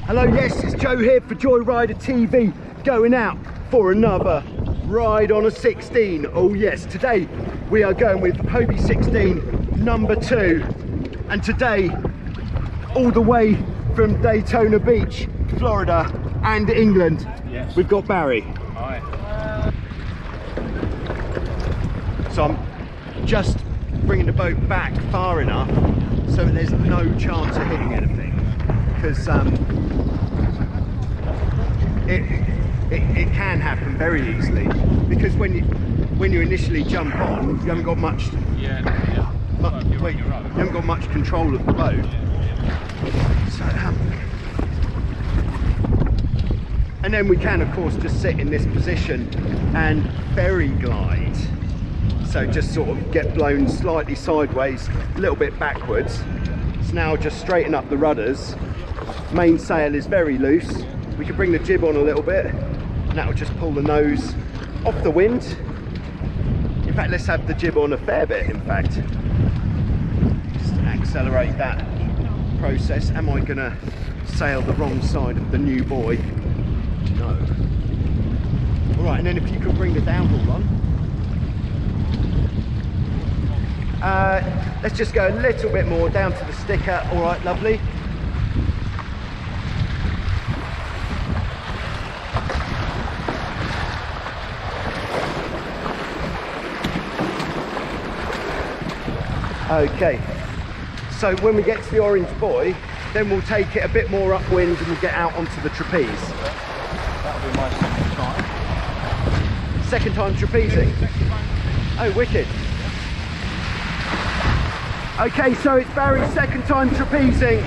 Hello, yes, it's Joe here for Joyrider TV, going out for another ride on a 16. Oh yes, today we are going with Hobie 16 number 2, and today all the way from Daytona Beach, Florida and England, yes, we've got Barry. Hi. So I'm just bringing the boat back far enough so that there's no chance of hitting anything, because it can happen very easily, because when you initially jump on, you haven't got much. You haven't got much control of the boat. So, and then we can, of course, just sit in this position and ferry glide. So just sort of get blown slightly sideways, a little bit backwards. So now just straighten up the rudders. Main sail is very loose. We can bring the jib on a little bit, and that will just pull the nose off the wind. In fact, let's have the jib on a fair bit, in fact. Just accelerate that process. Am I gonna sail the wrong side of the new boy? No. All right, and then if you could bring the downhaul on. Let's just go a little bit more down to the sticker. All right, lovely. Okay, so when we get to the orange buoy, then we'll take it a bit more upwind and we'll get out onto the trapeze. That'll be my second time. Second time trapezing? Oh, wicked. Okay, so it's Barry's second time trapezing.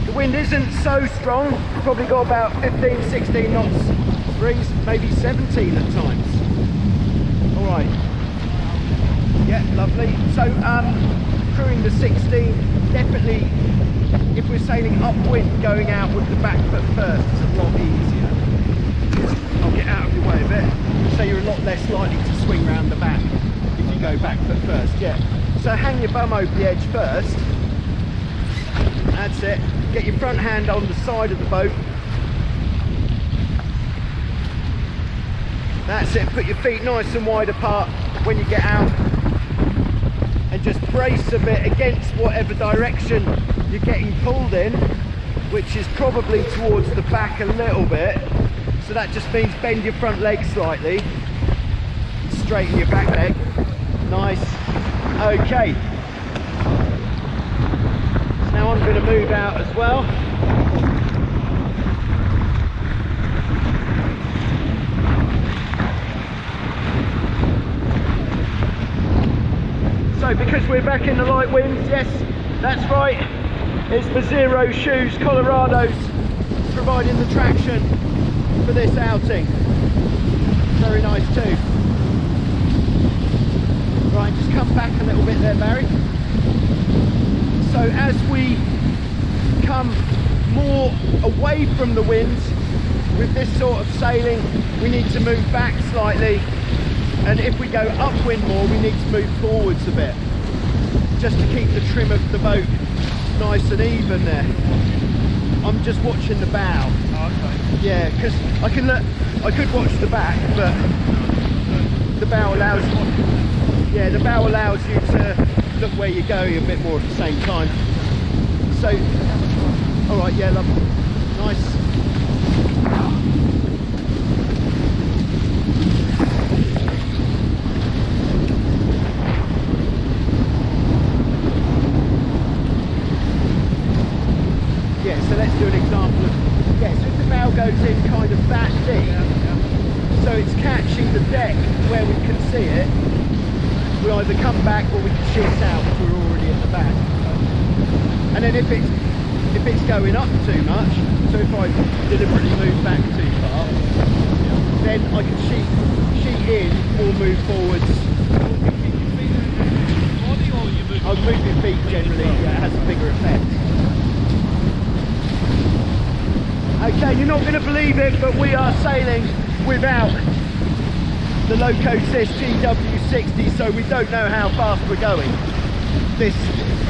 The wind isn't so strong. We've probably got about 15, 16 knots breeze, maybe 17 at times. All right. Yeah, lovely. So, crewing the 16, definitely, if we're sailing upwind, going out with the back foot first is a lot easier. I'll get out of your way a bit. So you're a lot less likely to swing round the back if you go back foot first, yeah. So hang your bum over the edge first. That's it. Get your front hand on the side of the boat. That's it. Put your feet nice and wide apart when you get out. And just brace a bit against whatever direction you're getting pulled in, which is probably towards the back a little bit. So that just means bend your front leg slightly, straighten your back leg. Nice. Okay. So now I'm going to move out as well. So because we're back in the light winds, yes, that's right, it's the Zero Shoes Colorados providing the traction for this outing. Very nice too. Right, just come back a little bit there, Barry. So as we come more away from the wind with this sort of sailing, we need to move back slightly. And if we go upwind more, we need to move forwards a bit, just to keep the trim of the boat nice and even there. I'm just watching the bow. Oh, okay. Yeah, because I could watch the back, but the bow allows you to look where you're going a bit more at the same time. So, all right, yeah, lovely, nice. So let's do an example of, yeah, so if the bow goes in kind of that deep, so it's catching the deck where we can see it, we either come back or we can shift out if we're already at the back. And then if it's going up too much, so if I deliberately move back too far, then I can sheet in or move forwards. I'll move your feet generally, yeah, it has a bigger effect. Okay, you're not going to believe it, but we are sailing without the Loco-Sis GW60, so we don't know how fast we're going. This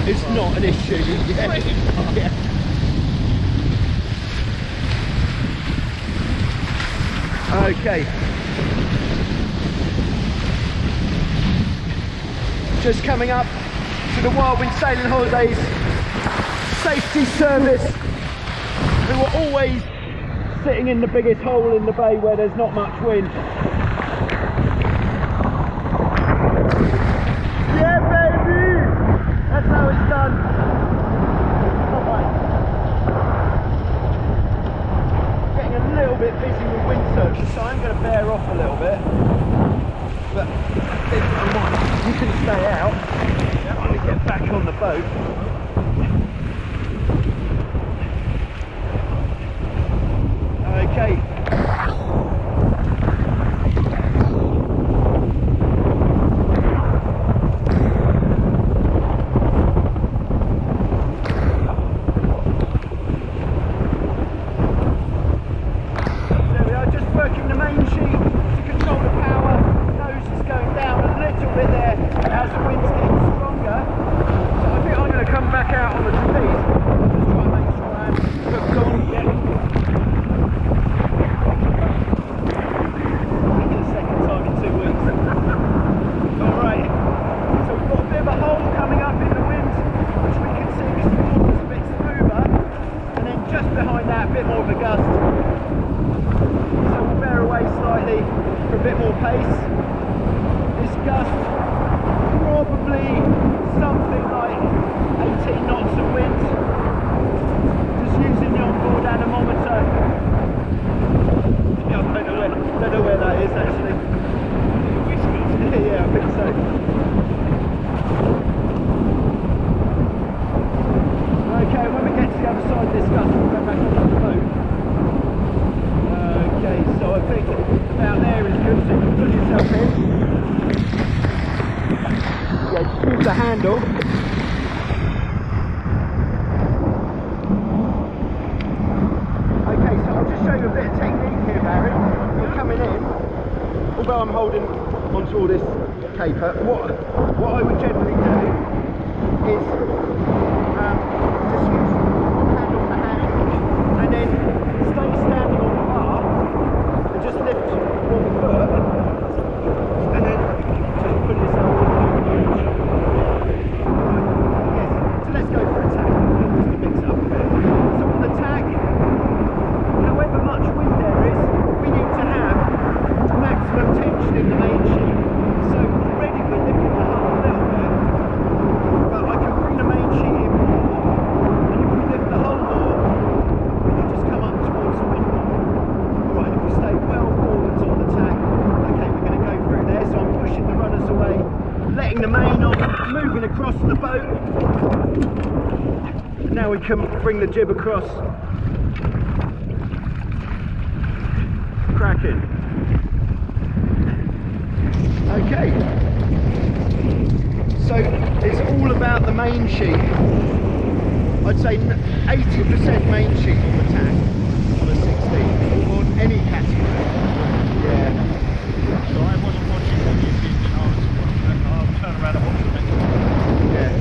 is not an issue. Yeah. Okay. Just coming up to the Wild Wind Sailing Holidays safety service, who are always sitting in the biggest hole in the bay where there's not much wind. Yeah, baby! That's how it's done. Alright. Getting a little bit busy with windsurf, so I'm going to bear off a little bit. But if I might, you can stay out. I'm going to get back on the boat. Okay. There we are, just working the main sheet to control the power. Nose is going down a little bit there as the wind's getting stronger. So I think I'm going to come back out on the trapeze. Just try and make sure I'm hooked on. Yeah. The handle. Okay, so I'll just show you a bit of technique here, Barry. You're coming in, although I'm holding onto all this caper, what I would generally do is just use one hand on the handle and then stay standing on the bar and just lift one foot and then just put yourself on the let's go for a tag, just to mix it up a bit. So on the tag, however much wind there is, we need to have maximum tension in the main sheet. So already we're lifting the hull a little bit, but I can bring the main sheet in more, and if we lift the hull more, we can just come up towards the wind more. Right, if we stay well forwards on the tag, okay, we're going to go through there, so I'm pushing the runners away, letting the main on, moving across the boat. Now we can bring the jib across. Cracking. Okay. So it's all about the main sheet. I'd say 80% main sheet on the tag on a 16 or on any catamaran. Yeah. So I wasn't watching what you did, and I'll turn around and watch the next one. Yeah.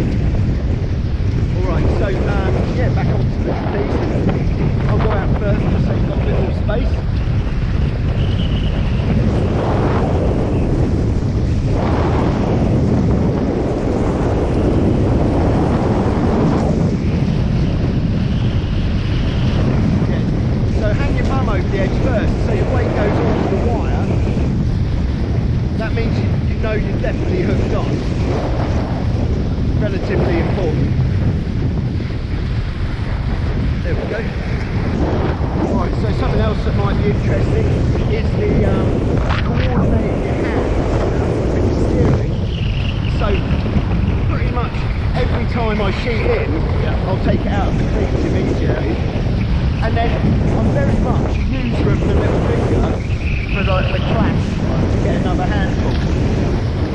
Alright, so yeah, back onto the trapeze. I'll go out first just so you've got a bit more space. Yeah. So hang your bum over the edge first so your weight goes onto the wire. That means you know you're definitely hooked on. Relatively important. There we go. Right, so something else that might be interesting is the coordinating your hands with the steering. So pretty much every time I sheet in, I'll take it out of the cleats immediately. And then I'm very much a user of the little finger for like the clasp to get another handful.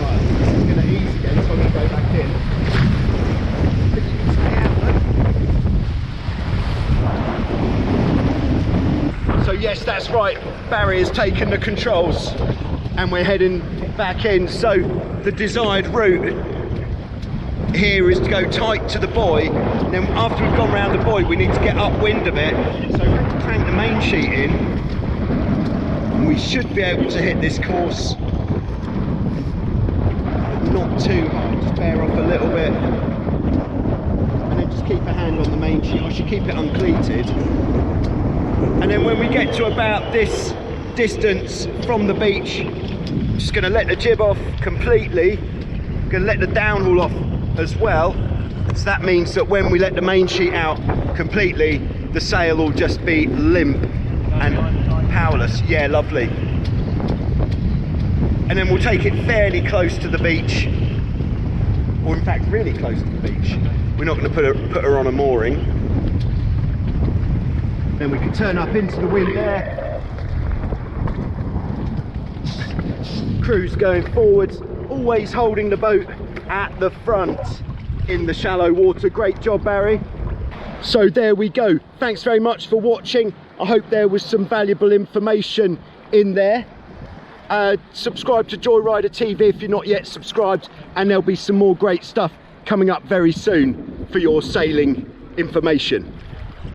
Right, I'm going to ease again so I can go back in. If you can stay out though. So yes, that's right, Barry has taken the controls and we're heading back in. So the desired route here is to go tight to the buoy, and then after we've gone round the buoy we need to get upwind a bit. So we're going to crank the main sheet in, we should be able to hit this course, but not too hard. Just bear off a little bit, and then just keep a hand on the main sheet. I should keep it uncleated, and then when we get to about this distance from the beach, I'm just going to let the jib off completely. I'm going to let the downhaul off as well, so that means that when we let the main sheet out completely, the sail will just be limp and powerless. Yeah, lovely. And then we'll take it fairly close to the beach, or in fact really close to the beach. We're not going to put her on a mooring. Then we can turn up into the wind there. Cruise going forwards, always holding the boat at the front in the shallow water. Great job, Barry. So there we go. Thanks very much for watching. I hope there was some valuable information in there. Subscribe to Joyrider TV if you're not yet subscribed, and there'll be some more great stuff coming up very soon for your sailing information.